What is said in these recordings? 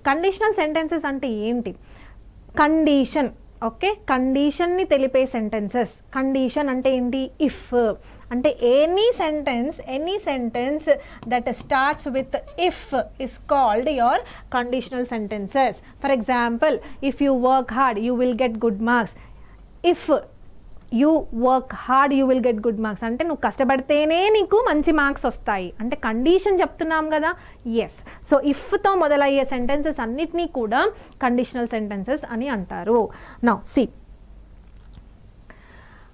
Conditional sentences అంటే ఏంటి? Condition, okay, కండిషన్ని తెలిపే సెంటెన్సెస్. కండిషన్ అంటే ఏంటి? ఇఫ్ అంటే any sentence that starts with if is called your conditional sentences. For example, if you work hard you will get good marks. If you work hard you will get good marks అంటే నువ్వు కష్టపడితేనే నీకు మంచి marks వస్తాయి అంటే condition చెప్తున్నాం కదా. Yes, so ఇఫ్తో మొదలయ్యే సెంటెన్సెస్ అన్నిటినీ కూడా కండిషనల్ సెంటెన్సెస్ అని అంటారు. నౌ సి,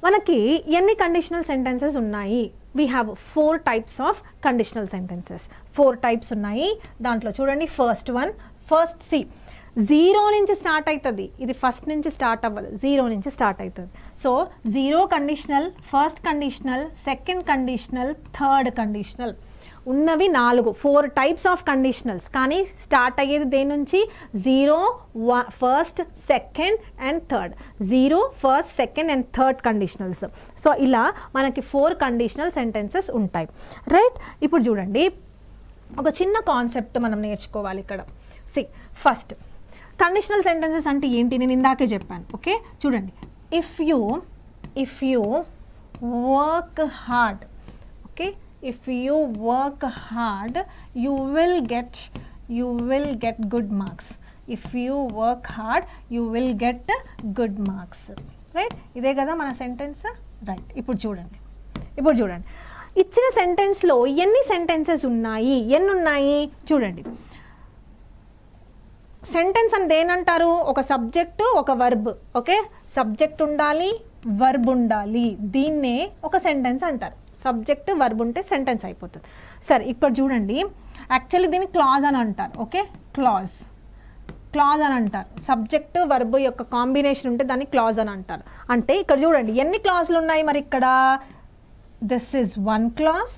మనకి ఎన్ని కండిషనల్ సెంటెన్సెస్ ఉన్నాయి? We have 4 types of conditional sentences. 4 types ఉన్నాయి. దాంట్లో చూడండి, ఫస్ట్ సి, 0 నుంచి స్టార్ట్ అవుతుంది. ఇది ఫస్ట్ నుంచి స్టార్ట్ అవ్వదు, 0 నుంచి స్టార్ట్ అవుతుంది. So 0 conditional, first conditional, second conditional, third conditional ఉన్నవి 4 types ఆఫ్ కండిషనల్స్. కానీ స్టార్ట్ అయ్యేది దేని నుంచి? 0, first, second and third. 0, first, second and third conditionals. So ఇలా మనకి 4 కండిషనల్ సెంటెన్సెస్ ఉంటాయి, రైట్? ఇప్పుడు చూడండి, ఒక చిన్న కాన్సెప్ట్ మనం నేర్చుకోవాలి ఇక్కడ. సి, ఫస్ట్ కండిషనల్ సెంటెన్సెస్ అంటే ఏంటి? నేను ఇందాకే చెప్పాను, ఓకే? చూడండి, if you work hard, okay, if you work hard you will get good marks. If you work hard you will get good marks, right? ఇదే కదా మన సెంటెన్స్, రైట్? ఇప్పుడు చూడండి, ఇచ్చిన సెంటెన్స్లో ఎన్ని సెంటెన్సెస్ ఉన్నాయి? ఎన్ని ఉన్నాయి చూడండి. సెంటెన్స్ అని దేనంటారు? ఒక సబ్జెక్టు, ఒక వర్బ్, ఓకే? సబ్జెక్ట్ ఉండాలి, వర్బ్ ఉండాలి, దీన్నే ఒక సెంటెన్స్ అంటారు. సబ్జెక్ట్, వర్బ్ ఉంటే సెంటెన్స్ అయిపోతుంది. సరే, ఇక్కడ చూడండి, యాక్చువల్లీ దీన్ని క్లాజ్ అని అంటారు, ఓకే? క్లాజ్ అని అంటారు. సబ్జెక్ట్, వర్బ్ యొక్క కాంబినేషన్ ఉంటే దాన్ని క్లాజ్ అని అంటారు. అంటే ఇక్కడ చూడండి, ఎన్ని క్లాజులు ఉన్నాయి మరి ఇక్కడ? This is 1 clause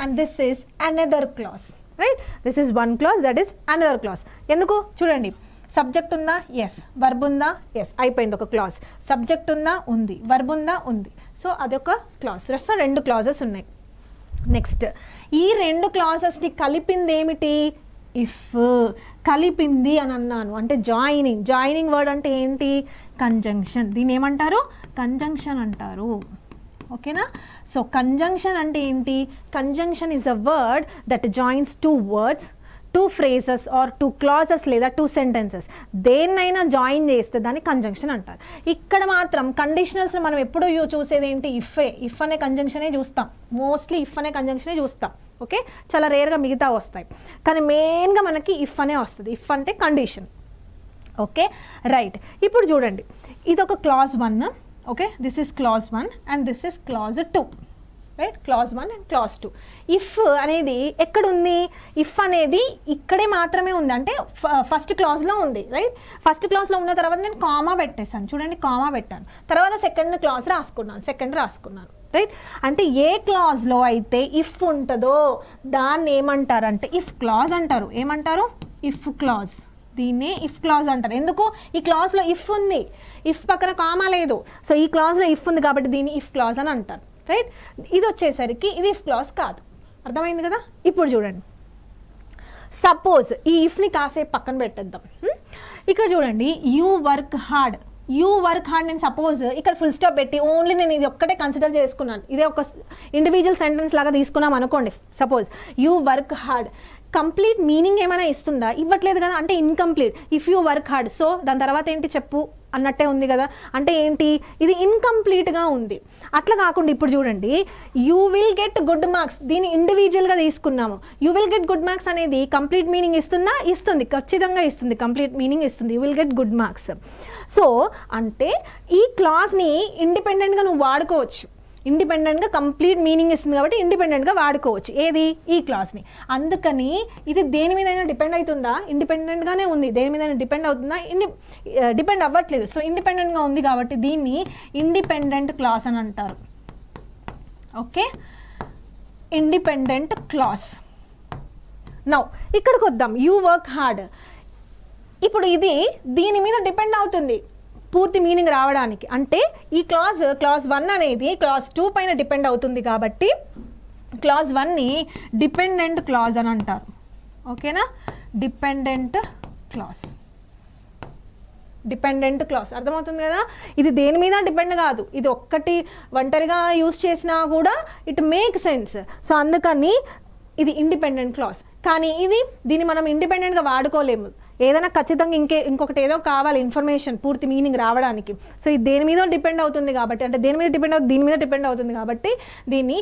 and this is another clause, right? This is 1 clause, that is another clause. ఎందుకు? చూడండి, సబ్జెక్ట్ ఉందా? ఎస్. వర్బ్ ఉందా? ఎస్. అయిపోయింది ఒక క్లాజ్. సబ్జెక్ట్ ఉందా? ఉంది. వర్బ్ ఉందా? ఉంది. సో అదొక క్లాజ్. సో 2 clauses ఉన్నాయి. నెక్స్ట్, ఈ 2 clausesని కలిపింది ఏమిటి? ఇఫ్. కలిపింది అని అన్నాను అంటే జాయినింగ్ వర్డ్ అంటే ఏంటి? కంజంక్షన్. దీన్ని ఏమంటారు? కంజంక్షన్ అంటారు, ఓకేనా? సో కంజంక్షన్ అంటే ఏంటి? Conjunction is a word that joins 2 words, 2 phrases or 2 clauses లేదా 2 sentences. దేన్నైనా జాయిన్ చేస్తే దాన్ని కంజంక్షన్ అంటారు. ఇక్కడ మాత్రం కండిషనల్స్ మనం ఎప్పుడు చూసేది ఏంటి? ఇఫ్ అనే కంజంక్షనే చూస్తాం. మోస్ట్లీ ఇఫ్ అనే కంజంక్షనే చూస్తాం, ఓకే? చాలా రేర్గా మిగతా వస్తాయి, కానీ మెయిన్గా మనకి ఇఫ్ అనే వస్తుంది. ఇఫ్ అంటే కండిషన్, ఓకే, రైట్? ఇప్పుడు చూడండి, ఇది ఒక clause 1, okay, this is clause 1 and this is clause 2, right? clause 1 and clause 2. if అనేది ఎక్కడ ఉంది? if అనేది ఇక్కడే మాత్రమే ఉంది, అంటే ఫస్ట్ క్లాజ్లో ఉంది, రైట్? ఫస్ట్ క్లాజ్లో ఉన్న తర్వాత నేను కామా పెట్టేశాను, చూడండి, కామా పెట్టాను. తర్వాత సెకండ్ క్లాజ్ రాసుకున్నాను, రైట్? అంటే ఏ క్లాజ్లో అయితే ఇఫ్ ఉంటుందో దాన్ని ఏమంటారంటే ఇఫ్ క్లాజ్ అంటారు. ఏమంటారు? If clause. దీన్నే ఇఫ్ క్లాజ్ అంటారు. ఎందుకు? ఈ క్లాజ్లో ఇఫ్ ఉంది, ఇఫ్ పక్కన కామా లేదు. సో ఈ క్లాజ్లో ఇఫ్ ఉంది కాబట్టి దీన్ని ఇఫ్ క్లాజ్ అని అంటారు, రైట్? ఇది వచ్చేసరికి ఇది ఇఫ్ క్లాజ్ కాదు. అర్థమైంది కదా? ఇప్పుడు చూడండి, సపోజ్ ఈ ఇఫ్ని కాసేపు పక్కన పెట్టేద్దాం. ఇక్కడ చూడండి, యూ వర్క్ హార్డ్ నేను సపోజ్ ఇక్కడ ఫుల్ స్టాప్ పెట్టి ఓన్లీ నేను ఇది ఒక్కటే కన్సిడర్ చేసుకున్నాను, ఇదే ఒక ఇండివిజువల్ సెంటెన్స్ లాగా తీసుకున్నాం అనుకోండి. Suppose you work hard, complete meaning ఏమైనా ఇస్తుందా? ఇవ్వట్లేదు కదా, అంటే incomplete. If you work hard, so దాని తర్వాత ఏంటి చెప్పు అన్నట్టే ఉంది కదా, అంటే ఏంటి? ఇది ఇన్కంప్లీట్గా ఉంది. అట్లా కాకుండా ఇప్పుడు చూడండి, you will get good marks, దీన్ని ఇండివిజువల్గా తీసుకున్నాము. You will get good marks అనేది కంప్లీట్ మీనింగ్ ఇస్తుందా? ఇస్తుంది, ఖచ్చితంగా ఇస్తుంది, కంప్లీట్ మీనింగ్ ఇస్తుంది. You will get good marks. So అంటే ఈ క్లాజ్ని ఇండిపెండెంట్గా నువ్వు వాడుకోవచ్చు. ఇండిపెండెంట్గా కంప్లీట్ మీనింగ్ ఇస్తుంది కాబట్టి ఇండిపెండెంట్గా వాడుకోవచ్చు. ఏది? ఈ క్లాస్ని. అందుకని ఇది దేని మీదైనా డిపెండ్ అవుతుందా? ఇండిపెండెంట్గానే ఉంది. దేని మీదైనా డిపెండ్ అవుతుందా? డిపెండ్ అవ్వట్లేదు. సో ఇండిపెండెంట్గా ఉంది కాబట్టి దీన్ని ఇండిపెండెంట్ క్లాస్ అని అంటారు, ఓకే? Independent class. నౌ ఇక్కడికి వద్దాం, యూ వర్క్ హార్డ్. ఇప్పుడు ఇది దీని మీద డిపెండ్ అవుతుంది పూర్తి మీనింగ్ రావడానికి. అంటే ఈ క్లాజ్ 1 అనేది క్లాజ్ 2 పైన డిపెండ్ అవుతుంది కాబట్టి క్లాజ్ 1ని డిపెండెంట్ క్లాజ్ అని అంటారు, ఓకేనా? Dependent class. డిపెండెంట్ క్లాస్ అర్థమవుతుంది కదా. ఇది దేని మీద డిపెండ్ కాదు, ఇది ఒక్కటి ఒంటరిగా యూస్ చేసినా కూడా ఇట్ మేక్ సెన్స్. సో అందుకని ఇది ఇండిపెండెంట్ క్లాస్. కానీ దీన్ని మనం ఇండిపెండెంట్గా వాడుకోలేము, ఏదైనా ఖచ్చితంగా ఇంకొకటి ఏదో కావాలి ఇన్ఫర్మేషన్ పూర్తి మీనింగ్ రావడానికి. సో ఇది దేని మీద డిపెండ్ అవుతుంది కాబట్టి, అంటే దేని మీద డిపెండ్ అవుతుంది, దీని మీద డిపెండ్ అవుతుంది కాబట్టి దీన్ని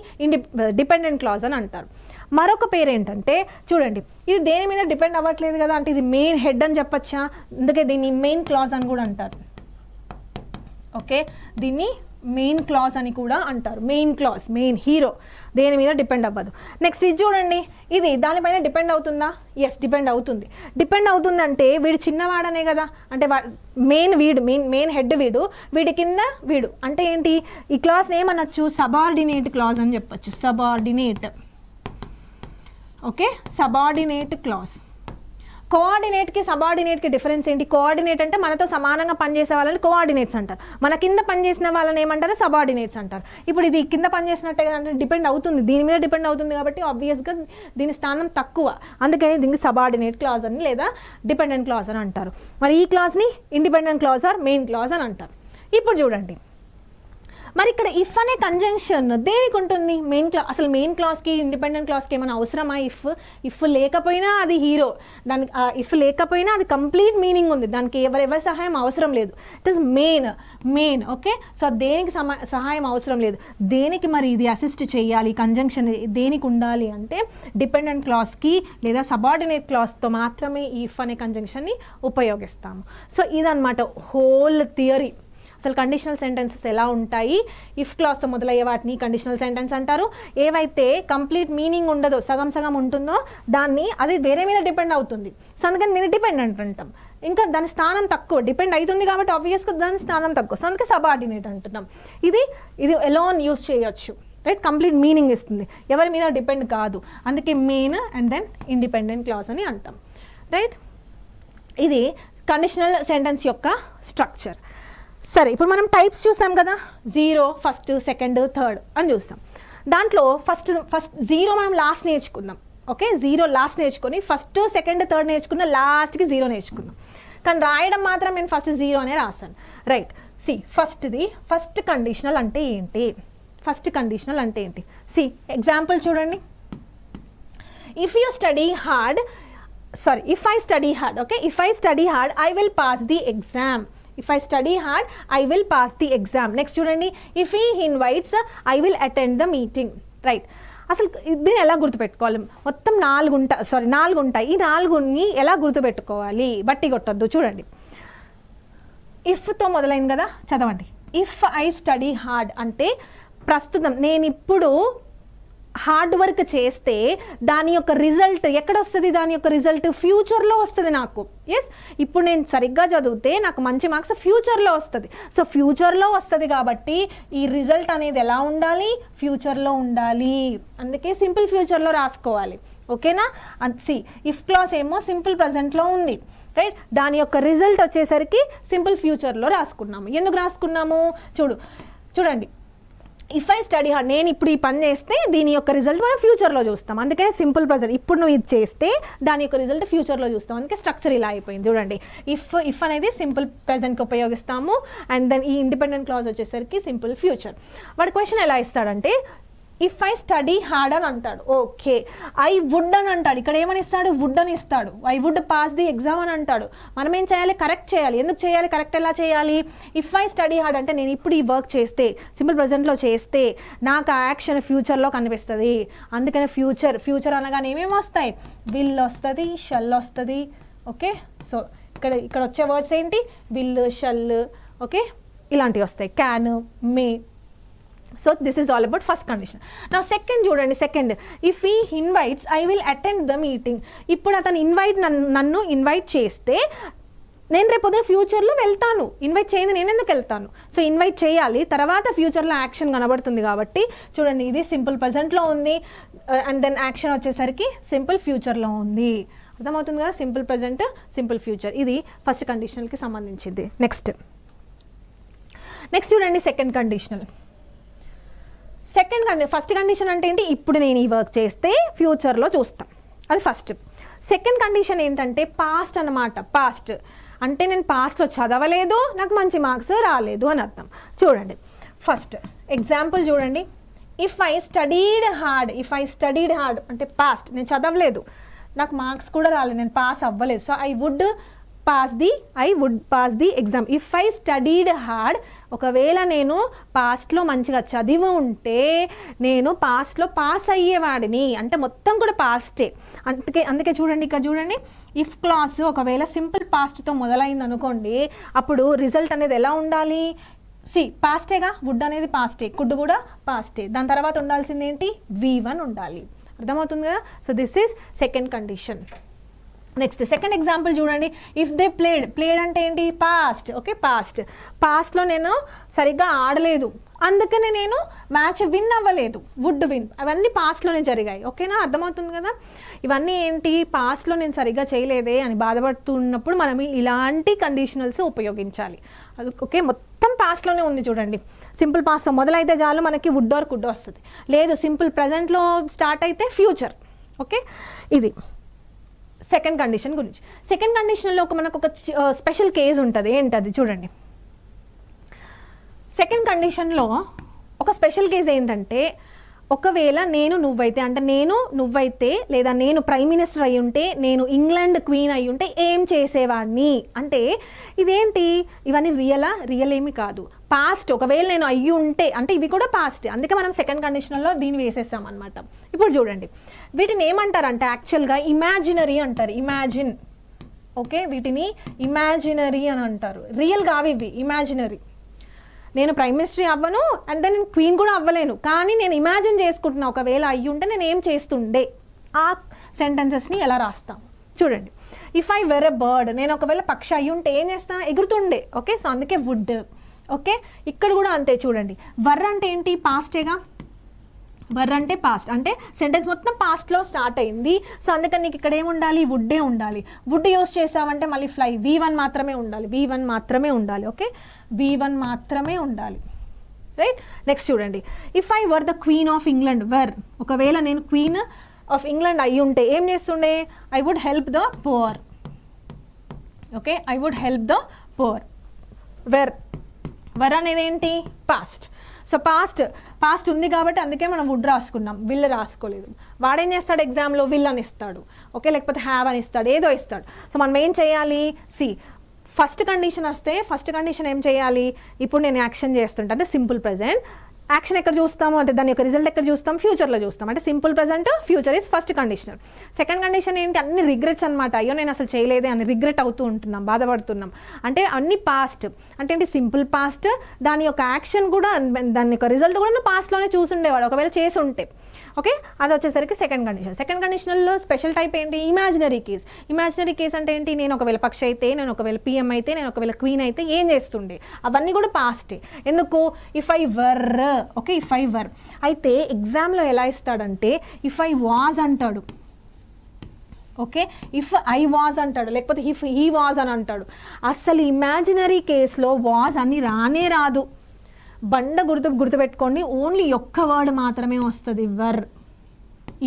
డిపెండెంట్ క్లాజ్ అని అంటారు. మరొక పేరు ఏంటంటే చూడండి, ఇది దేని మీద డిపెండ్ అవ్వట్లేదు కదా అంటే ఇది మెయిన్ హెడ్ అని చెప్పచ్చా, అందుకే దీన్ని మెయిన్ క్లాజ్ అని కూడా అంటారు. ఓకే, దీన్ని మెయిన్ క్లాజ్ అని కూడా అంటారు. మెయిన్ క్లాజ్, మెయిన్ హీరో, దేని మీద డిపెండ్ అవ్వదు. నెక్స్ట్ ఇది చూడండి, ఇది దానిపైన డిపెండ్ అవుతుందా? ఎస్, డిపెండ్ అవుతుంది. డిపెండ్ అవుతుందంటే వీడు చిన్నవాడనే కదా, అంటే మెయిన్ హెడ్ వీడి కింద వీడు అంటే ఏంటి, ఈ క్లాజ్ని ఏమనొచ్చు, సబార్డినేట్ క్లాజ్ అని చెప్పచ్చు. సబార్డినేట్. Okay, subordinate clause. కోఆర్డినేట్కి సబార్డినేట్కి డిఫరెన్స్ ఏంటి? కోఆర్డినేట్ అంటే మనతో సమానంగా పనిచేసే వాళ్ళని కోఆర్డినేట్స్ అంటారు, మన కింద పనిచేసిన వాళ్ళని ఏమంటారు, సబార్డినేట్స్ అంటారు. ఇప్పుడు ఇది కింద పనిచేసినట్టే అంటే డిపెండ్ అవుతుంది, దీని మీద డిపెండ్ అవుతుంది కాబట్టి ఆబ్వియస్గా దీని స్థానం తక్కువ, అందుకని దీనికి సబార్డినేట్ క్లాజ్ అని లేదా డిపెండెంట్ క్లాజ్ అని అంటారు. మరి ఈ క్లాజ్ని independent clause or main clause అని అంటారు. ఇప్పుడు చూడండి, మరి ఇక్కడ ఇఫ్ అనే కంజంక్షన్ దేనికి ఉంటుంది? అసలు మెయిన్ క్లాస్కి ఇండిపెండెంట్ క్లాస్కి ఏమైనా అవసరమా? ఇఫ్ లేకపోయినా అది హీరో, దానికి ఇఫ్ లేకపోయినా అది కంప్లీట్ మీనింగ్ ఉంది, దానికి ఎవరి సహాయం అవసరం లేదు. It is main. Okay, so దేనికి సహాయం అవసరం లేదు. దేనికి మరి ఇది అసిస్ట్ చేయాలి, కంజంక్షన్ దేనికి ఉండాలి అంటే డిపెండెంట్ క్లాస్కి లేదా సబార్డినేట్ క్లాస్తో మాత్రమే ఈ ఇఫ్ అనే కంజంక్షన్ని ఉపయోగిస్తాము. సో ఇదన్నమాట హోల్ థియరీ. అసలు కండిషనల్ సెంటెన్సెస్ ఎలా ఉంటాయి, ఇఫ్ క్లాస్తో మొదలయ్యే వాటిని కండిషనల్ సెంటెన్స్ అంటారు. ఏవైతే కంప్లీట్ మీనింగ్ ఉండదో, సగం ఉంటుందో దాన్ని అది వేరే మీద డిపెండ్ అవుతుంది, సో అందుకని దీన్ని డిపెండెంట్ అంటాం. ఇంకా దాని స్థానం తక్కువ, డిపెండ్ అవుతుంది కాబట్టి ఆబ్వియస్గా దాని స్థానం తక్కువ, సో అందుకే సబార్డినేట్ అంటున్నాం. ఇది ఎలోన్ యూస్ చేయొచ్చు, రైట్, కంప్లీట్ మీనింగ్ ఇస్తుంది, ఎవరి మీద డిపెండ్ కాదు, అందుకే main and then independent clause అని అంటాం, రైట్. ఇది కండిషనల్ సెంటెన్స్ యొక్క స్ట్రక్చర్. సరే, ఇప్పుడు మనం టైప్స్ చూసాం కదా, 0, ఫస్ట్, సెకండ్, థర్డ్ అని చూస్తాం. దాంట్లో ఫస్ట్ 0 మనం లాస్ట్ నేర్చుకుందాం. ఓకే, 0 లాస్ట్ నేర్చుకొని ఫస్ట్, సెకండ్, థర్డ్ నేర్చుకున్న, లాస్ట్కి 0 నేర్చుకుందాం. కానీ రాయడం మాత్రం నేను ఫస్ట్ 0 అనే రాస్తాను, రైట్. ఫస్ట్ కండిషనల్ అంటే ఏంటి? ఫస్ట్ కండిషనల్ అంటే ఏంటి? ఎగ్జాంపుల్ చూడండి. If I study hard, okay, if I study hard, I will pass the exam. If I study hard, I will pass the exam. Next చూడండి, if he invites, I will attend the meeting. Right, అసలు దీన్ని ఎలా గుర్తుపెట్టుకోవాలి? మొత్తం 4 ఉంటాయి. ఈ 4ని ఎలా గుర్తుపెట్టుకోవాలి? బట్టి కొట్టొద్దు. చూడండి, ఇఫ్తో మొదలైంది కదా, చదవండి. ఇఫ్ ఐ స్టడీ హార్డ్ అంటే ప్రస్తుతం నేను ఇప్పుడు హార్డ్ వర్క్ చేస్తే దాని యొక్క రిజల్ట్ ఎక్కడ వస్తుంది? దాని యొక్క రిజల్ట్ ఫ్యూచర్లో వస్తుంది నాకు. ఎస్, ఇప్పుడు నేను సరిగ్గా చదివితే నాకు మంచి మార్క్స్ ఫ్యూచర్లో వస్తుంది. సో ఫ్యూచర్లో వస్తుంది కాబట్టి ఈ రిజల్ట్ అనేది ఎలా ఉండాలి? ఫ్యూచర్లో ఉండాలి. అందుకే సింపుల్ ఫ్యూచర్లో రాసుకోవాలి. ఓకేనా? ఇఫ్ క్లాస్ ఏమో సింపుల్ ప్రజెంట్లో ఉంది, రైట్. దాని యొక్క రిజల్ట్ వచ్చేసరికి సింపుల్ ఫ్యూచర్లో రాసుకున్నాము. ఎందుకు రాసుకున్నాము? చూడండి, ఇఫ్ ఐ స్టడీ హార్డ్, నేను ఇప్పుడు ఈ పని చేస్తే దీని యొక్క రిజల్ట్ మనం ఫ్యూచర్లో చూస్తాం. అందుకని సింపుల్ ప్రజెంట్, ఇప్పుడు నువ్వు ఇది చేస్తే దాని యొక్క రిజల్ట్ ఫ్యూచర్లో చూస్తాం. అందుకే స్ట్రక్చర్ ఇలా అయిపోయింది. చూడండి, ఇఫ్ అనేది సింపుల్ ప్రెజెంట్కి ఉపయోగిస్తాము, అండ్ దెన్ ఈ ఇండిపెండెంట్ క్లాజ్ వచ్చేసరికి సింపుల్ ఫ్యూచర్. వాడు క్వశ్చన్ ఎలా ఇస్తాడంటే ఇఫ్ ఐ స్టడీ హార్డ్ అని అంటాడు. ఓకే, ఐ వుడ్ అని అంటాడు. ఇక్కడ ఏమని ఇస్తాడు? వుడ్ అని ఇస్తాడు. I would pass the exam అని అంటాడు. మనం ఏం చేయాలి? కరెక్ట్ చేయాలి. ఎందుకు చేయాలి? కరెక్ట్ ఎలా చేయాలి? ఇఫ్ ఐ స్టడీ హార్డ్ అంటే నేను ఇప్పుడు ఈ వర్క్ చేస్తే, సింపుల్ ప్రజెంట్లో చేస్తే నాకు ఆ యాక్షన్ ఫ్యూచర్లో కనిపిస్తుంది. అందుకని ఫ్యూచర్ అనగానే ఏమేమి వస్తాయి? విల్ వస్తుంది, షల్ వస్తుంది. ఓకే, సో ఇక్కడ వచ్చే వర్డ్స్ ఏంటి? విల్, షల్, ఓకే, ఇలాంటివి వస్తాయి. Can, May. So this is all about first condition. నా సెకండ్ చూడండి. Second, if he invites I will attend the meeting. ఇప్పుడు అతను నన్ను ఇన్వైట్ చేస్తే నేను రేపు పొద్దున ఫ్యూచర్లో వెళ్తాను. ఇన్వైట్ చేయండి, నేను ఎందుకు వెళ్తాను? సో ఇన్వైట్ చేయాలి, తర్వాత ఫ్యూచర్లో యాక్షన్ కనబడుతుంది కాబట్టి చూడండి, ఇది సింపుల్ ప్రజెంట్లో ఉంది అండ్ దెన్ యాక్షన్ వచ్చేసరికి సింపుల్ ఫ్యూచర్లో ఉంది. అర్థమవుతుంది కదా? Simple present, simple future. ఇది ఫస్ట్ కండిషనల్కి సంబంధించింది. నెక్స్ట్ చూడండి, సెకండ్ కండిషనల్. ఫస్ట్ కండిషన్ అంటే ఏంటి? ఇప్పుడు నేను ఈ వర్క్ చేస్తే ఫ్యూచర్లో చూస్తాం, అది ఫస్ట్. సెకండ్ కండిషన్ ఏంటంటే పాస్ట్ అన్నమాట. పాస్ట్ అంటే నేను పాస్ట్లో చదవలేదు, నాకు మంచి మార్క్స్ రాలేదు అని అర్థం. చూడండి ఫస్ట్ ఎగ్జాంపుల్ చూడండి. ఇఫ్ ఐ స్టడీడ్ హార్డ్ అంటే పాస్ట్, నేను చదవలేదు, నాకు మార్క్స్ కూడా రాలేదు, నేను పాస్ అవ్వలేదు. So I would pass the exam. If I studied hard, ఒకవేళ నేను పాస్ట్లో మంచిగా చదివి ఉంటే నేను పాస్ట్లో పాస్ అయ్యేవాడిని, అంటే మొత్తం కూడా పాస్టే. అందుకే చూడండి ఇక్కడ చూడండి, ఇఫ్ క్లాస్ ఒకవేళ సింపుల్ పాస్ట్తో మొదలైంది అనుకోండి, అప్పుడు రిజల్ట్ అనేది ఎలా ఉండాలి? పాస్టేగా, వుడ్ అనేది పాస్టే, కుడ్ కూడా పాస్టే. దాని తర్వాత ఉండాల్సింది ఏంటి? V1 ఉండాలి. అర్థమవుతుంది కదా? So this is second condition. Next second example చూడండి. ఇఫ్ దే ప్లేడ్ అంటే ఏంటి? పాస్ట్. ఓకే, పాస్ట్లో నేను సరిగ్గా ఆడలేదు, అందుకనే నేను మ్యాచ్ విన్ అవ్వలేదు, వుడ్ విన్. అవన్నీ పాస్ట్లోనే జరిగాయి. ఓకేనా? అర్థమవుతుంది కదా? ఇవన్నీ ఏంటి? పాస్ట్లో నేను సరిగ్గా చేయలేదే అని బాధపడుతున్నప్పుడు మనం ఇలాంటి కండిషనల్స్ ఉపయోగించాలి. అది ఓకే, మొత్తం పాస్ట్లోనే ఉంది చూడండి. సింపుల్ పాస్ట్తో మొదలైతే చాలు మనకి వుడ్ ఆర్ కుడ్ వస్తుంది. లేదు సింపుల్ ప్రజెంట్లో స్టార్ట్ అయితే ఫ్యూచర్. ఓకే, ఇది సెకండ్ కండిషన్ గురించి. సెకండ్ కండిషన్లో మనకు ఒక స్పెషల్ కేసు ఉంటుంది. ఏంటది చూడండి. సెకండ్ కండిషన్లో ఒక స్పెషల్ కేసు ఏంటంటే, ఒకవేళ నువ్వైతే లేదా నేను ప్రైమ్ మినిస్టర్ అయి ఉంటే, నేను ఇంగ్లాండ్ క్వీన్ అయి ఉంటే ఏం చేసేవాడిని అంటే, ఇదేంటి? ఇవన్నీ రియల్ ఏమి కాదు, పాస్ట్. ఒకవేళ నేను అయ్యి ఉంటే అంటే ఇవి కూడా పాస్ట్, అందుకే మనం సెకండ్ కండిషన్లో దీన్ని వేసేస్తాం అనమాట. ఇప్పుడు చూడండి, వీటిని ఏమంటారంటే యాక్చువల్గా ఇమాజినరీ అంటారు. ఇమాజిన్. ఓకే, వీటిని ఇమాజినరీ అని అంటారు. రియల్ కావి ఇవి, ఇమాజినరీ. నేను ప్రైమ్ మినిస్టర్ అవ్వను, అండ్ దెన్ నేను క్వీన్ కూడా అవ్వలేను, కానీ నేను ఇమాజిన్ చేసుకుంటున్నా ఒకవేళ అయ్యి ఉంటే నేను ఏం చేస్తుండే. ఆ సెంటెన్సెస్ని ఎలా రాస్తాం చూడండి. If I where a bird, నేను ఒకవేళ పక్షి అయ్యి ఉంటే ఏం చేస్తా? ఎగురుతుండే. ఓకే, సో అందుకే వుడ్. ఓకే, ఇక్కడ కూడా అంతే చూడండి. వర్ అంటే ఏంటి? పాస్టేగా. వర్ అంటే పాస్ట్, అంటే సెంటెన్స్ మొత్తం పాస్ట్లో స్టార్ట్ అయింది. సో అందుకని నీకు ఇక్కడ ఏముండాలి? వుడ్డే ఉండాలి. వుడ్ యూస్ చేసావంటే మళ్ళీ ఫ్లై, V1 మాత్రమే ఉండాలి. ఓకే, V1 మాత్రమే ఉండాలి. రైట్, నెక్స్ట్ చూడండి. If I were the queen of England, ఒకవేళ నేను క్వీన్ ఆఫ్ ఇంగ్లాండ్ అయ్యి ఉంటే ఏం చేస్తుండే? I would help the poor. Okay, I would help the poor. Were అనేది ఏంటి? పాస్ట్. సో పాస్ట్ ఉంది కాబట్టి అందుకే మనం వుడ్ రాసుకున్నాం, విల్ రాసుకోలేదు. వాడేం చేస్తాడు? ఎగ్జామ్లో విల్ అని ఇస్తాడు. ఓకే, లేకపోతే హ్యావ్ అని ఇస్తాడు, ఏదో ఇస్తాడు. సో మనం ఏం చేయాలి? ఫస్ట్ కండిషన్ వస్తే ఫస్ట్ కండిషన్ ఏం చేయాలి? ఇప్పుడు నేను యాక్షన్ చేస్తుంటా అంటే సింపుల్ ప్రజెంట్. యాక్షన్ ఎక్కడ చూస్తాము అంటే దాని యొక్క రిజల్ట్ ఎక్కడ చూస్తాం? ఫ్యూచర్లో చూస్తాం. అంటే simple present, future is first condition. Second condition ఏంటి? అన్ని రిగ్రెట్స్ అనమాట. అయ్యో నేను అసలు చేయలేదే అని రిగ్రెట్ అవుతూ ఉంటున్నాం, బాధపడుతున్నాం. అంటే అన్ని పాస్ట్. అంటే ఏంటి? Simple past. దాని యొక్క యాక్షన్ కూడా, దాని యొక్క రిజల్ట్ కూడా పాస్ట్లోనే చూసుండేవాడు ఒకవేళ చేసి ఉంటే. ఓకే, అది వచ్చేసరికి సెకండ్ కండిషన్. సెకండ్ కండిషన్లో స్పెషల్ టైప్ ఏంటి? Imaginary case. ఇమాజినరీ కేస్ అంటే ఏంటి? నేను ఒకవేళ పక్షి అయితే, నేను ఒకవేళ PM అయితే, నేను ఒకవేళ క్వీన్ అయితే ఏం చేస్తుండే? అవన్నీ కూడా పాస్టే. ఎందుకు? If I were. Okay, if I వర్. అయితే ఎగ్జామ్లో ఎలా ఇస్తాడంటే ఇఫ్ ఐ వాజ్ అంటాడు. ఓకే, ఇఫ్ ఐ వాజ్ అంటాడు, లేకపోతే ఇఫ్ హీ వాజ్ అని అంటాడు. అసలు ఇమాజినరీ కేసులో వాజ్ అని రానే రాదు. గుర్తుపెట్టుకోండి, ఓన్లీ ఒక్క వర్డ్ మాత్రమే వస్తుంది, వర్.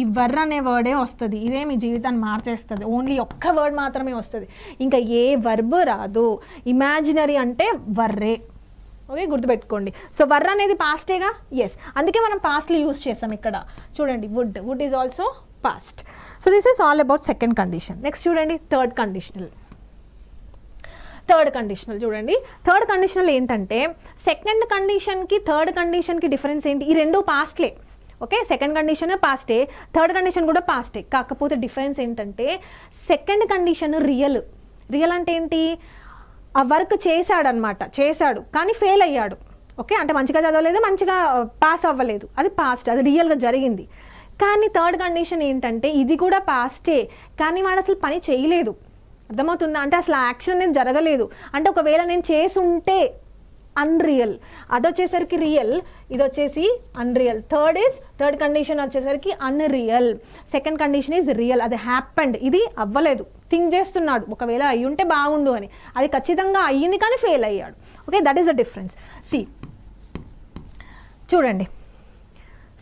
ఈ వర్ అనే వర్డే వస్తుంది. ఇదే మీ జీవితాన్ని మార్చేస్తుంది. ఓన్లీ ఒక్క వర్డ్ మాత్రమే వస్తుంది, ఇంకా ఏ వర్బ్ రాదు. ఇమాజినరీ అంటే వర్రే. ఓకే, గుర్తుపెట్టుకోండి. సో వర్ అనేది పాస్టేగా. ఎస్, అందుకే మనం పాస్ట్లో యూస్ చేస్తాం. ఇక్కడ చూడండి, would is also past. So this is all about second condition. Next చూడండి, థర్డ్ కండిషనల్ చూడండి. థర్డ్ కండిషనల్ ఏంటంటే, సెకండ్ కండిషన్కి థర్డ్ కండిషన్కి డిఫరెన్స్ ఏంటి? ఈ రెండు పాస్ట్లే. ఓకే, సెకండ్ కండిషన్ పాస్టే, థర్డ్ కండిషన్ కూడా పాస్టే. కాకపోతే డిఫరెన్స్ ఏంటంటే, సెకండ్ కండిషన్ రియల్ అంటే ఏంటి? ఆ వర్క్ చేశాడు కానీ ఫెయిల్ అయ్యాడు. ఓకే, అంటే మంచిగా చదవలేదు, మంచిగా పాస్ అవ్వలేదు, అది పాస్ట్, అది రియల్గా జరిగింది. కానీ థర్డ్ కండిషన్ ఏంటంటే, ఇది కూడా పాస్టే కానీ వాడు అసలు పని చేయలేదు. అర్థమవుతుందా? అంటే అసలు యాక్షన్ అనేది జరగలేదు. అంటే ఒకవేళ నేను చేసి ఉంటే అన్రియల్, అది వచ్చేసరికి రియల్, ఇది వచ్చేసి అన్రియల్. థర్డ్ కండిషన్ వచ్చేసరికి unreal. Second condition is real, అది హ్యాపెండ్, ఇది అవ్వలేదు, థింక్ చేస్తున్నాడు ఒకవేళ అయ్యి ఉంటే బాగుండు అని. అది ఖచ్చితంగా అయ్యింది కానీ ఫెయిల్ అయ్యాడు. Okay, that is the difference. చూడండి,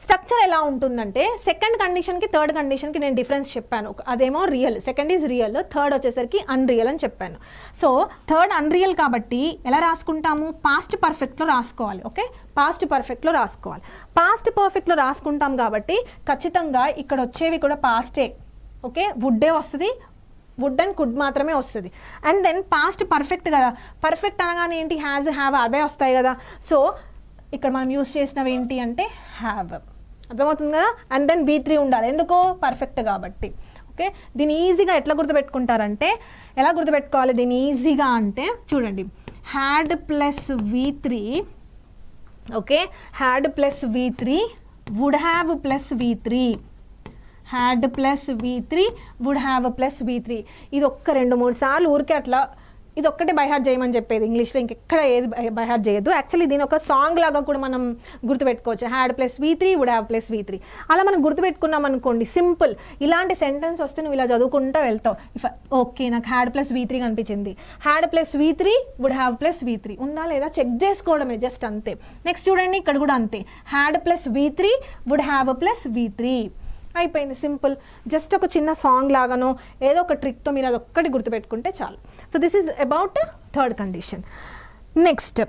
స్ట్రక్చర్ ఎలా ఉంటుందంటే సెకండ్ కండిషన్కి థర్డ్ కండిషన్కి నేను డిఫరెన్స్ చెప్పాను. అదేమో real, second is real, third వచ్చేసరికి అన్రియల్ అని చెప్పాను. సో థర్డ్ అన్రియల్ కాబట్టి ఎలా రాసుకుంటాము, పాస్ట్ పర్ఫెక్ట్లో రాసుకోవాలి. ఓకే, పాస్ట్ పర్ఫెక్ట్లో రాసుకోవాలి. పాస్ట్ పర్ఫెక్ట్లో రాసుకుంటాం కాబట్టి ఖచ్చితంగా ఇక్కడ వచ్చేవి కూడా పాస్టే. ఓకే, వుడ్డే వస్తుంది, వుడ్ అండ్ కుడ్ మాత్రమే వస్తుంది. అండ్ దెన్ పాస్ట్ పర్ఫెక్ట్ కదా, పర్ఫెక్ట్ అనగానే ఏంటి, హ్యాజ్, హ్యావ్, అవే వస్తాయి కదా. సో ఇక్కడ మనం యూస్ చేసినవి ఏంటి అంటే హ్యావ్, అర్థమవుతుంది కదా. అండ్ దెన్ V3 ఉండాలి, ఎందుకో పర్ఫెక్ట్ కాబట్టి. ఓకే, దీన్ని ఈజీగా ఎట్లా గుర్తుపెట్టుకుంటారంటే, ఎలా గుర్తుపెట్టుకోవాలి దీన్ని ఈజీగా అంటే చూడండి, had plus V3, okay, had plus V3, would have plus V3, had plus V3, would have plus V3. ఇది ఒక్క 2-3 సార్లు ఊరికే అట్లా ఇది ఒక్కటే బైహార్ట్ చేయమని చెప్పేది, ఇంగ్లీష్లో ఇంకెక్కడ ఏది బైహార్ట్ చేయొద్దు. యాక్చువల్లీ దీని ఒక సాంగ్ లాగా కూడా మనం గుర్తుపెట్టుకోవచ్చు, had plus V3, would have plus V3. అలా మనం గుర్తుపెట్టుకున్నాం అనుకోండి, సింపుల్. ఇలాంటి సెంటెన్స్ వస్తే నువ్వు ఇలా చదువుకుంటూ వెళ్తావు. ఓకే, నాకు హ్యాడ్ ప్లస్ V3 కనిపించింది, had plus V3, would have plus V3 ఉందా లేదా చెక్ చేసుకోవడమే, జస్ట్ అంతే. నెక్స్ట్ చూడండి, ఇక్కడ కూడా అంతే, had plus V3, would have plus V3 అయిపోయింది, సింపుల్. జస్ట్ ఒక చిన్న సాంగ్ లాగానో ఏదో ఒక ట్రిక్తో మీరు అదొక్కటి గుర్తుపెట్టుకుంటే చాలు. So this is about third condition. Next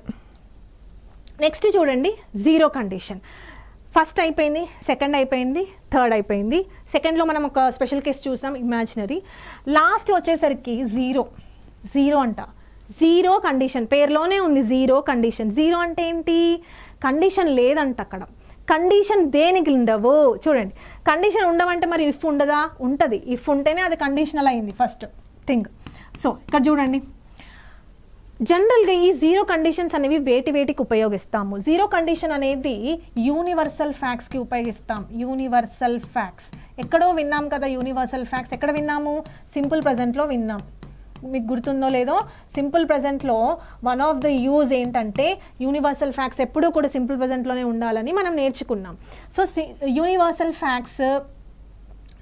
చూడండి, జీరో కండిషన్. ఫస్ట్ అయిపోయింది, సెకండ్ అయిపోయింది, థర్డ్ అయిపోయింది. సెకండ్లో మనం ఒక స్పెషల్ కేసు చూసాం, ఇమాజినరీ. లాస్ట్ వచ్చేసరికి జీరో అంట, జీరో కండిషన్, పేరులోనే ఉంది జీరో కండిషన్. జీరో అంటే ఏంటి, కండిషన్ లేదంట అక్కడ. కండిషన్ దేనికి ఉండవు చూడండి, కండిషన్ ఉండవంటే మరి ఇఫ్ ఉండదా, ఉంటుంది. ఇఫ్ ఉంటేనే అది కండిషనల్ అయింది ఫస్ట్ థింగ్. సో ఇక్కడ చూడండి, జనరల్గా ఈ జీరో కండిషన్స్ అనేవి వేటికి ఉపయోగిస్తాము. జీరో కండిషన్ అనేది యూనివర్సల్ ఫ్యాక్ట్స్కి ఉపయోగిస్తాం. యూనివర్సల్ ఫ్యాక్ట్స్ ఎక్కడో విన్నాం కదా, యూనివర్సల్ ఫ్యాక్ట్స్ ఎక్కడ విన్నాము, సింపుల్ ప్రజెంట్లో విన్నాం. మీకు గుర్తుందో లేదో, సింపుల్ ప్రజెంట్లో వన్ ఆఫ్ ద యూజ్ ఏంటంటే యూనివర్సల్ ఫ్యాక్ట్స్ ఎప్పుడూ కూడా సింపుల్ ప్రజెంట్లోనే ఉండాలని మనం నేర్చుకున్నాం. So universal facts,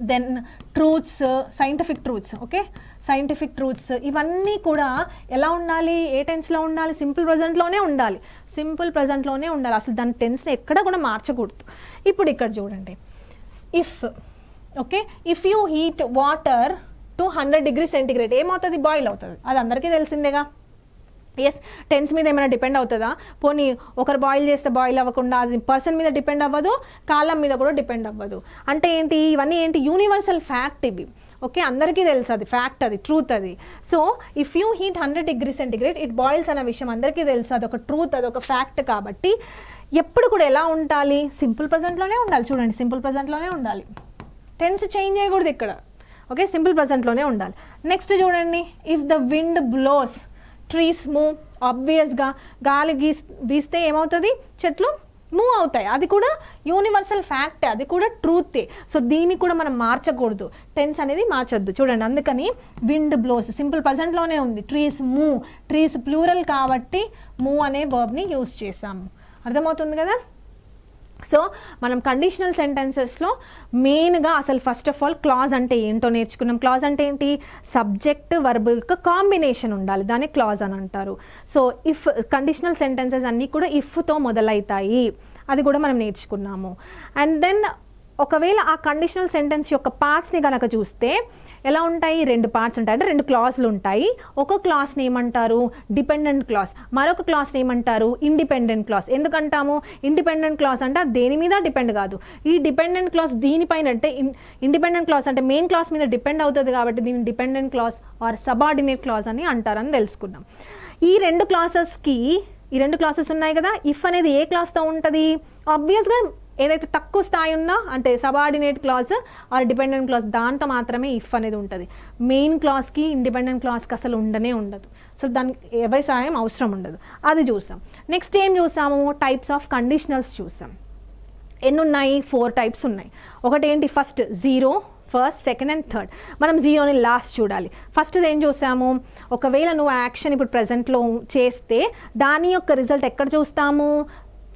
then truths, scientific truths, okay, scientific truths ఇవన్నీ కూడా ఎలా ఉండాలి, ఏ టెన్స్లో ఉండాలి, సింపుల్ ప్రజెంట్లోనే ఉండాలి. సింపుల్ ప్రజెంట్లోనే ఉండాలి, అసలు దాని టెన్స్ని ఎక్కడ కూడా మార్చకూడదు. ఇప్పుడు ఇక్కడ చూడండి, if, okay, if you heat water to 100 degrees centigrade ఏమవుతుంది, బాయిల్ అవుతుంది. అది అందరికీ తెలిసిందేగా. ఎస్, టెన్స్ మీద ఏమైనా డిపెండ్ అవుతుందా, పోనీ ఒకరు బాయిల్ చేస్తే బాయిల్ అవ్వకుండా అది పర్సన్ మీద డిపెండ్ అవ్వదు, కాలం మీద కూడా డిపెండ్ అవ్వదు. అంటే ఏంటి, ఇవన్నీ ఏంటి, యూనివర్సల్ ఫ్యాక్ట్ ఇవి. ఓకే, అందరికీ తెలుసు, అది ఫ్యాక్ట్, అది ట్రూత్ అది. So if you heat 100 degrees centigrade it boils అనే విషయం అందరికీ తెలుసు, అదొక ట్రూత్, అదొక ఫ్యాక్ట్. కాబట్టి ఎప్పుడు కూడా ఎలా ఉండాలి, సింపుల్ ప్రజెంట్లోనే ఉండాలి. చూడండి, సింపుల్ ప్రజెంట్లోనే ఉండాలి, టెన్స్ చేంజ్ చేయకూడదు ఇక్కడ. ఓకే, సింపుల్ ప్రజెంట్లోనే ఉండాలి. నెక్స్ట్ చూడండి, if the wind blows trees move, ఆబ్వియస్గా గాలి వీస్తే ఏమవుతుంది, చెట్లు మూవ్ అవుతాయి. అది కూడా యూనివర్సల్ ఫ్యాక్టే, అది కూడా ట్రూతే. సో దీన్ని కూడా మనం మార్చకూడదు, టెన్స్ అనేది మార్చొద్దు. చూడండి, అందుకని విండ్ బ్లోస్ సింపుల్ ప్రజెంట్లోనే ఉంది. ట్రీస్ మూవ్, ట్రీస్ ప్లూరల్ కాబట్టి మూవ్ అనే వర్బ్ని యూజ్ చేసాము. అర్థమవుతుంది కదా. సో మనం కండిషనల్ సెంటెన్సెస్లో మెయిన్గా అసలు ఫస్ట్ ఆఫ్ ఆల్ క్లాజ్ అంటే ఏంటో నేర్చుకున్నాం. క్లాజ్ అంటే ఏంటి, సబ్జెక్ట్ వర్బ్ యొక్క కాంబినేషన్ ఉండాలి, దాన్ని క్లాజ్ అని అంటారు. సో ఇఫ్ కండిషనల్ సెంటెన్సెస్ అన్నీ కూడా ఇఫ్తో మొదలవుతాయి, అది కూడా మనం నేర్చుకున్నాము. అండ్ దెన్ ఒకవేళ ఆ కండిషనల్ సెంటెన్స్ యొక్క పార్ట్స్ని కనుక చూస్తే ఎలా ఉంటాయి, 2 పార్ట్స్ ఉంటాయి, అంటే 2 క్లాజ్లు ఉంటాయి. ఒక క్లాస్ని ఏమంటారు, డిపెండెంట్ క్లాస్, మరొక క్లాస్ని ఏమంటారు, ఇండిపెండెంట్ క్లాస్. ఎందుకంటాము, ఇండిపెండెంట్ క్లాస్ అంటే అది దేని మీద డిపెండ్ కాదు, ఈ డిపెండెంట్ క్లాస్ దీనిపైన, అంటే ఇండిపెండెంట్ క్లాస్ అంటే మెయిన్ క్లాస్ మీద డిపెండ్ అవుతుంది కాబట్టి దీన్ని dependent clause or subordinate clause అని అంటారని తెలుసుకున్నాం. ఈ 2 క్లాసెస్కి, ఈ 2 క్లాసెస్ ఉన్నాయి కదా, ఇఫ్ అనేది ఏ క్లాస్తో ఉంటుంది, ఆబ్వియస్గా ఏదైతే తక్కువ స్థాయి ఉందో అంటే subordinate clause or dependent clause దాంతో మాత్రమే ఇఫ్ అనేది ఉంటుంది. మెయిన్ క్లాస్కి ఇండిపెండెంట్ క్లాస్కి అసలు ఉండదు, అసలు దానికి ఎవరి సహాయం అవసరం ఉండదు. అది చూసాం. నెక్స్ట్ ఏం చూసాము, టైప్స్ ఆఫ్ కండిషనల్స్ చూసాం. ఎన్ని ఉన్నాయి, 4 టైప్స్ ఉన్నాయి. ఒకటి ఏంటి, first zero, first, second and third. మనం జీరోని లాస్ట్ చూడాలి. ఫస్ట్ ఏం చూసాము, ఒకవేళ నువ్వు యాక్షన్ ఇప్పుడు ప్రజెంట్లో చేస్తే దాని యొక్క రిజల్ట్ ఎక్కడ చూస్తాము,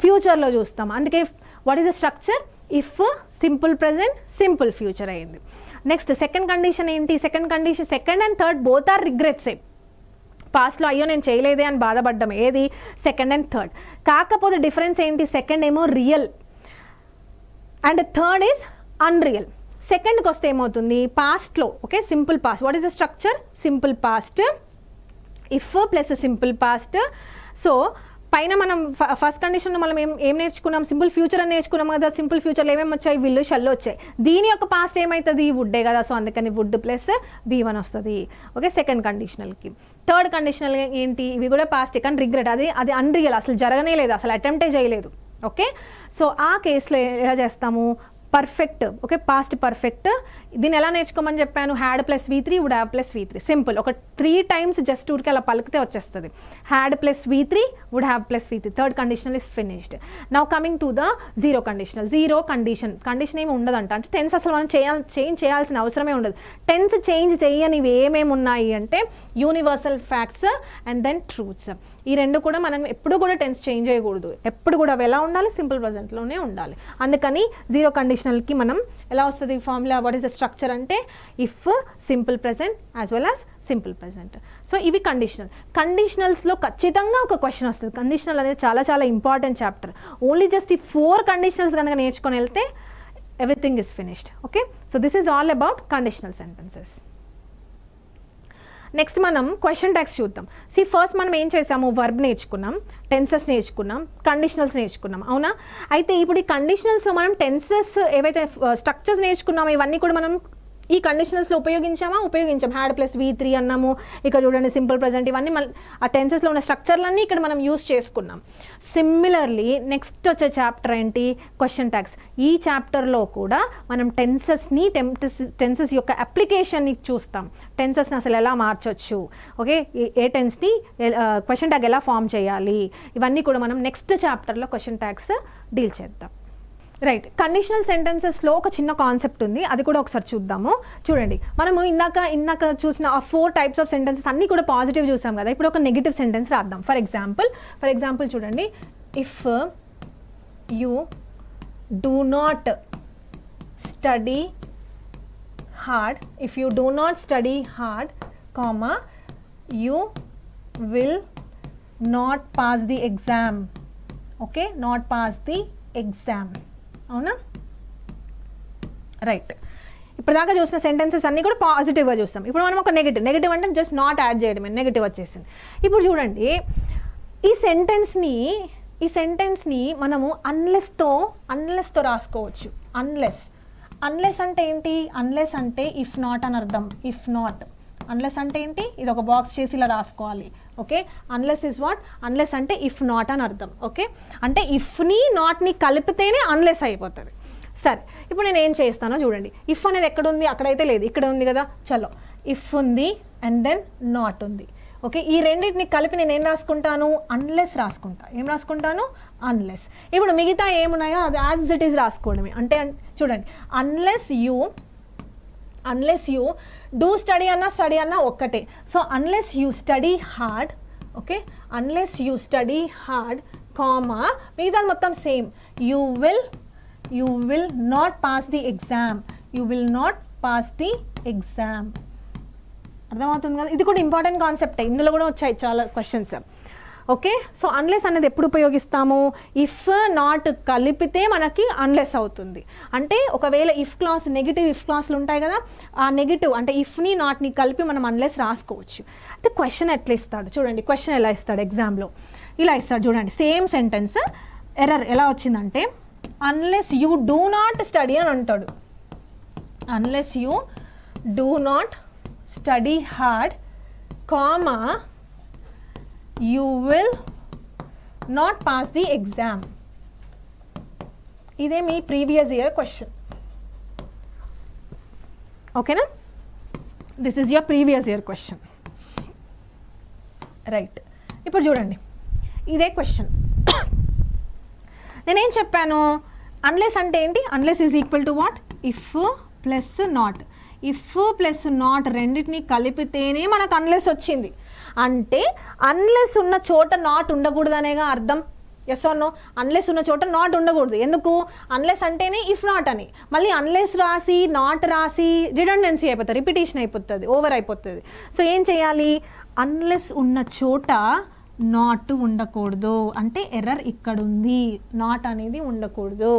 ఫ్యూచర్లో చూస్తాము. అందుకే what is the structure, if simple present simple future అయింది. నెక్స్ట్ సెకండ్ కండిషన్ ఏంటి, second condition second and third both are రిగ్రెట్సే. పాస్ట్లో అయ్యో నేను చేయలేదే అని బాధపడ్డం, ఏది సెకండ్ అండ్ థర్డ్. కాకపోతే డిఫరెన్స్ ఏంటి, సెకండ్ ఏమో real, and third is unreal. సెకండ్కి వస్తే ఏమవుతుంది, పాస్ట్లో. Okay, simple past. What is the structure? Simple past, if plus simple past. So పైన మనం ఫస్ట్ కండిషన్లో మనం ఏం నేర్చుకున్నాం, సింపుల్ ఫ్యూచర్ అని నేర్చుకున్నాం కదా. సింపుల్ ఫ్యూచర్లో ఏమేమి వచ్చాయి, విల్, షల్ వచ్చాయి. దీని యొక్క పాస్ట్ ఏమవుతుంది, వుడ్డే కదా. సో అందుకని వుడ్ ప్లస్ V1 వస్తుంది. ఓకే, సెకండ్ కండిషనల్కి. థర్డ్ కండిషనల్ ఏంటి, ఇవి కూడా పాస్ట్ కానీ రిగ్రెట్, అది అన్రియల్, అసలు జరగనే లేదు, అసలు అటెంప్టే చేయలేదు. ఓకే, సో ఆ కేసులో ఎలా చేస్తాము, పర్ఫెక్ట్. Okay, past perfect. దీన్ని ఎలా నేర్చుకోమని చెప్పాను, had plus V3 would have plus V3. Simple, ఒక 3 times జస్ట్ ఊరికి అలా పలికితే వచ్చేస్తుంది. Had plus V3 would have plus V3. Third conditional is finished. Now coming to the zero conditional. Zero condition ఏమి ఉండదంట. అంటే టెన్స్ అసలు మనం చేంజ్ చేయాల్సిన అవసరమే ఉండదు. టెన్స్ చేంజ్ చేయనివి ఏమేమి ఉన్నాయి అంటే universal facts and then truths. ఈ రెండు కూడా మనం ఎప్పుడు కూడా టెన్స్ చేంజ్ చేయకూడదు. ఎప్పుడు కూడా అవి ఎలా ఉండాలి, సింపుల్ ప్రజెంట్లోనే ఉండాలి. అందుకని జీరో కండిషనల్కి మనం ఎలా వస్తుంది formula, what is the structure అంటే if, simple present as well as simple present. So ఇవి కండిషనల్. కండిషనల్స్లో ఖచ్చితంగా ఒక క్వశ్చన్ వస్తుంది. కండిషనల్ అనేది చాలా చాలా ఇంపార్టెంట్ చాప్టర్. ఓన్లీ జస్ట్ ఈ 4 కండిషనల్స్ కనుక నేర్చుకొని వెళ్తే everything is finished. Okay, so this is all about conditional sentences. Next మనం క్వశ్చన్ ట్యాగ్స్ చూద్దాం. ఫస్ట్ మనం ఏం చేసాము, వర్బ్ నేర్చుకున్నాం, టెన్సెస్ నేర్చుకున్నాం, కండిషనల్స్ నేర్చుకున్నాం, అవునా. అయితే ఇప్పుడు ఈ కండిషనల్స్లో మనం టెన్సెస్ ఏవైతే స్ట్రక్చర్స్ నేర్చుకున్నామో ఇవన్నీ కూడా మనం ఈ కండిషనల్స్లో ఉపయోగించాం. హ్యాడ్ ప్లస్ V3 అన్నాము. ఇక్కడ చూడండి సింపుల్ ప్రజెంట్, ఇవన్నీ ఆ టెన్సెస్లో ఉన్న స్ట్రక్చర్లన్నీ ఇక్కడ మనం యూస్ చేసుకున్నాం. సిమిలర్లీ నెక్స్ట్ వచ్చే చాప్టర్ ఏంటి, క్వశ్చన్ ట్యాగ్స్. ఈ చాప్టర్లో కూడా మనం టెన్సెస్ యొక్క అప్లికేషన్ని చూస్తాం. టెన్సెస్ని అసలు ఎలా మార్చొచ్చు, ఓకే, ఏ టెన్స్ని క్వశ్చన్ ట్యాగ్ ఎలా ఫామ్ చేయాలి, ఇవన్నీ కూడా మనం నెక్స్ట్ చాప్టర్లో క్వశ్చన్ ట్యాగ్స్ డీల్ చేద్దాం. రైట్, కండిషనల్ సెంటెన్సెస్లో ఒక చిన్న కాన్సెప్ట్ ఉంది, అది కూడా ఒకసారి చూద్దాము. చూడండి, మనము ఇందాక చూసిన ఆ 4 types ఆఫ్ సెంటెన్సెస్ అన్నీ కూడా పాజిటివ్ చూసాం కదా. ఇప్పుడు ఒక నెగిటివ్ సెంటెన్స్ రాద్దాం. ఫర్ ఎగ్జాంపుల్ చూడండి, if you do not study hard, comma, you will not pass the exam. Okay, not pass the exam, అవునా. రైట్, ఇప్పటిదాకా చూసిన సెంటెన్సెస్ అన్నీ కూడా పాజిటివ్గా చూస్తాం. ఇప్పుడు మనం ఒక నెగిటివ్ అంటే జస్ట్ నాట్ యాడ్ చేయడమే, నెగిటివ్ వచ్చేసింది. ఇప్పుడు చూడండి, ఈ సెంటెన్స్ని మనము అన్లెస్తో రాసుకోవచ్చు. అన్లెస్ అంటే ఏంటి, అన్లెస్ అంటే ఇఫ్ నాట్ అని అర్థం. ఇఫ్ నాట్, అన్లెస్ అంటే ఏంటి, ఇది ఒక బాక్స్ చేసి ఇలా రాసుకోవాలి. Okay, unless is what, unless అంటే ఇఫ్ నాట్ అని అర్థం. ఓకే, అంటే ఇఫ్ని నాట్ని కలిపితేనే అన్లెస్ అయిపోతుంది. సరే, ఇప్పుడు నేను ఏం చేస్తానో చూడండి. ఇఫ్ అనేది ఎక్కడుంది, అక్కడైతే లేదు, ఇక్కడ ఉంది కదా. చలో, ఇఫ్ ఉంది అండ్ దెన్ నాట్ ఉంది. ఓకే, ఈ రెండింటిని కలిపి నేను ఏం రాసుకుంటాను, అన్లెస్ రాసుకుంటా. ఏం రాసుకుంటాను, అన్లెస్. ఇప్పుడు మిగతా ఏమున్నాయో అది యాజ్ ఇట్ ఈజ్ రాసుకోవడమే. అంటే చూడండి, అన్లెస్ యూ డూ స్టడీ అన్నా ఒక్కటే. So unless you study hard, okay, unless you study hard, comma, మిగతా మొత్తం same. You will not pass the exam. అర్థమవుతుంది కదా. ఇది కూడా ఇంపార్టెంట్ కాన్సెప్టే, ఇందులో కూడా వచ్చాయి చాలా క్వశ్చన్స్. ఓకే, సో అన్లెస్ అనేది ఎప్పుడు ఉపయోగిస్తాము, ఇఫ్ నాట్ కలిపితే మనకి అన్లెస్ అవుతుంది. అంటే ఒకవేళ నెగిటివ్ ఇఫ్ క్లాస్లు ఉంటాయి కదా, ఆ నెగిటివ్ అంటే ఇఫ్ని నాట్ని కలిపి మనం అన్లెస్ రాసుకోవచ్చు. అయితే క్వశ్చన్ ఎట్లా ఇస్తాడు చూడండి, క్వశ్చన్ ఎలా ఇస్తాడు ఎగ్జామ్లో, ఇలా ఇస్తాడు చూడండి. సేమ్ సెంటెన్స్, ఎర్రర్ ఎలా వచ్చిందంటే unless you do not study అని అంటాడు. Unless you do not study hard, comma, you will not pass the exam. ఇదే మీ ప్రీవియస్ ఇయర్ క్వశ్చన్. ఓకేనా, this is your previous year question. Right, ఇప్పుడు చూడండి, ఇదే question. నేనేం చెప్పాను, అన్లెస్ అంటే ఏంటి, unless is equal to what, if plus not. If plus not రెండింటిని కలిపితేనే మనకు అన్లెస్ వచ్చింది. అంటే అన్లెస్ ఉన్న చోట నాట్ ఉండకూడదు అనేగా అర్థం. ఎస్ ఆర్ నో, అన్లెస్ ఉన్న చోట నాట్ ఉండకూడదు. ఎందుకు, అన్లెస్ అంటేనే ఇఫ్ నాట్ అని. మళ్ళీ అన్లెస్ రాసి నాట్ రాసి రిడెండెన్సీ అయిపోతుంది, రిపిటేషన్ అయిపోతుంది, ఓవర్ అయిపోతుంది. సో ఏం చేయాలి, అన్లెస్ ఉన్న చోట నాట్ ఉండకూడదు. అంటే ఎర్రర్ ఇక్కడ ఉంది, నాట్ అనేది ఉండకూడదు.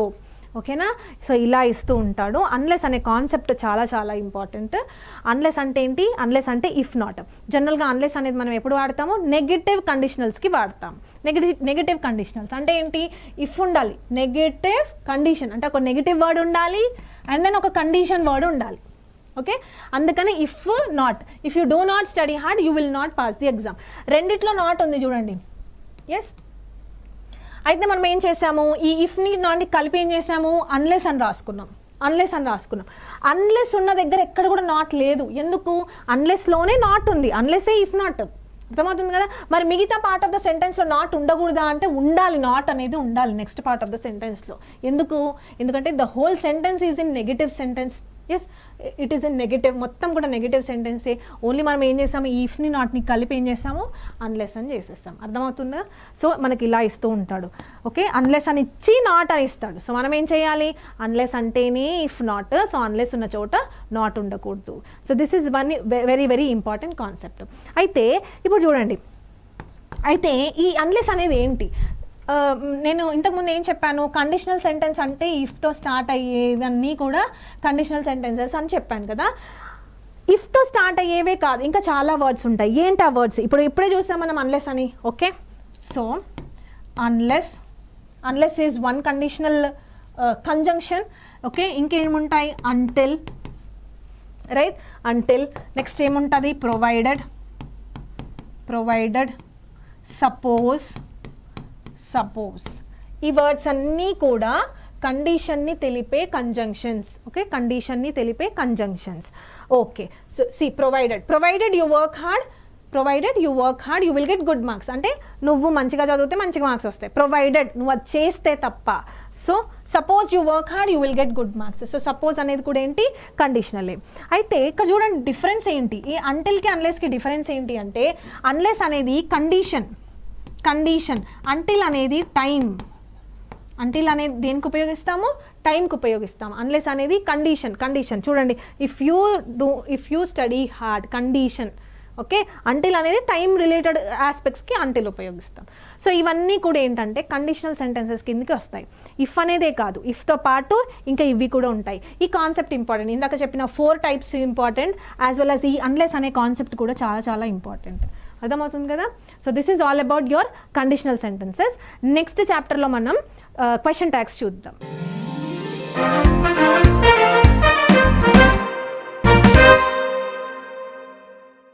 ఓకేనా. సో ఇలా ఇస్తూ ఉంటాడు. అన్లెస్ అనే కాన్సెప్ట్ చాలా చాలా ఇంపార్టెంట్. అన్లెస్ అంటే ఏంటి? అన్లెస్ అంటే ఇఫ్ నాట్. జనరల్గా అన్లెస్ అనేది మనం ఎప్పుడు వాడతాము? నెగటివ్ కండిషనల్స్కి వాడతాం. నెగటివ్ కండిషనల్స్ అంటే ఏంటి? ఇఫ్ ఉండాలి, నెగటివ్ కండిషన్ అంటే ఒక నెగటివ్ వర్డ్ ఉండాలి అండ్ దెన్ ఒక కండిషన్ వర్డ్ ఉండాలి. ఓకే, అందుకని if not, if you do not study hard you will not pass the exam. రెండిట్లో నాట్ ఉంది చూడండి. ఎస్, అయితే మనం ఏం చేసాము? ఈ ఇఫ్ని నాట్ని కలిపి ఏం చేసాము? అన్లెస్ అని రాసుకున్నాం. అన్లెస్ ఉన్న దగ్గర ఎక్కడ కూడా నాట్ లేదు. ఎందుకు? అన్లెస్లోనే నాట్ ఉంది. అన్లెస్సే ఇఫ్ నాట్. అర్థమవుతుంది కదా. మరి మిగతా పార్ట్ ఆఫ్ ద సెంటెన్స్లో నాట్ ఉండకూడదా అంటే ఉండాలి. నాట్ అనేది ఉండాలి నెక్స్ట్ పార్ట్ ఆఫ్ ద సెంటెన్స్లో. ఎందుకంటే the whole sentence is in negative sentence. Yes, it is in negative, మొత్తం కూడా నెగటివ్ సెంటెన్సే. ఓన్లీ మనం ఏం చేసాము? ఈ ఇఫ్ని నాట్ని కలిపి ఏం చేస్తాము? అన్లెస్ అని చేసేస్తాం. అర్థమవుతుందా? సో మనకి ఇలా ఇస్తూ ఉంటాడు. ఓకే, అన్లెస్ అని ఇచ్చి నాట్ అని ఇస్తాడు. సో మనం ఏం చేయాలి? అన్లెస్ అంటేనే ఇఫ్ నాట్. సో అన్లెస్ ఉన్న చోట నాట్ ఉండకూడదు. So this is one very very important concept. అయితే ఇప్పుడు చూడండి, అయితే ఈ అన్లెస్ అనేది ఏంటి? నేను ఇంతకుముందు ఏం చెప్పాను? కండిషనల్ సెంటెన్స్ అంటే ఇఫ్తో స్టార్ట్ అయ్యేవన్నీ కూడా కండిషనల్ సెంటెన్సెస్ అని చెప్పాను కదా. ఇఫ్తో స్టార్ట్ అయ్యేవే కాదు, ఇంకా చాలా వర్డ్స్ ఉంటాయి. ఏంటి ఆ వర్డ్స్? ఇప్పుడే చూస్తాం మనం అన్లెస్ అని. Okay, so unless is one conditional conjunction. Okay, ఇంకేముంటాయి? Until, right, until. నెక్స్ట్ ఏముంటుంది? Provided, suppose. ఈ వర్డ్స్ అన్నీ కూడా కండిషన్ని తెలిపే కంజంక్షన్స్. ఓకే, కండిషన్ని తెలిపే conjunctions. Okay, so see provided you work hard you will get good marks. అంటే నువ్వు మంచిగా చదివితే మంచిగా మార్క్స్ వస్తాయి. ప్రొవైడెడ్ నువ్వు అది చేస్తే తప్ప. So suppose you work hard you will get good marks. So suppose అనేది కూడా ఏంటి? కండిషనలే. అయితే ఇక్కడ చూడండి డిఫరెన్స్ ఏంటి? ఈ అంటిల్కి అన్లెస్కి డిఫరెన్స్ ఏంటి అంటే, అన్లెస్ అనేది కండిషన్, అంటిల్ అనేది టైం. అంటిల్ అనేది దేనికి ఉపయోగిస్తాము? టైంకి ఉపయోగిస్తాము. అన్లెస్ అనేది కండిషన్. చూడండి, if you study hard, condition. Okay, until అనేది టైం రిలేటెడ్ ఆస్పెక్ట్స్కి అంటిల్ ఉపయోగిస్తాం. సో ఇవన్నీ కూడా ఏంటంటే కండిషనల్ సెంటెన్సెస్ కిందకి వస్తాయి. ఇఫ్ అనేదే కాదు, ఇఫ్తో పాటు ఇంకా ఇవి కూడా ఉంటాయి. ఈ కాన్సెప్ట్ ఇంపార్టెంట్. ఇందాక చెప్పిన 4 types important, as well as ఈ అన్లెస్ అనే కాన్సెప్ట్ కూడా చాలా చాలా ఇంపార్టెంట్. అర్థమవుతుంది కదా. So this is all about your conditional sentences. Next చాప్టర్లో మనం క్వశ్చన్ ట్యాగ్స్ చూద్దాం.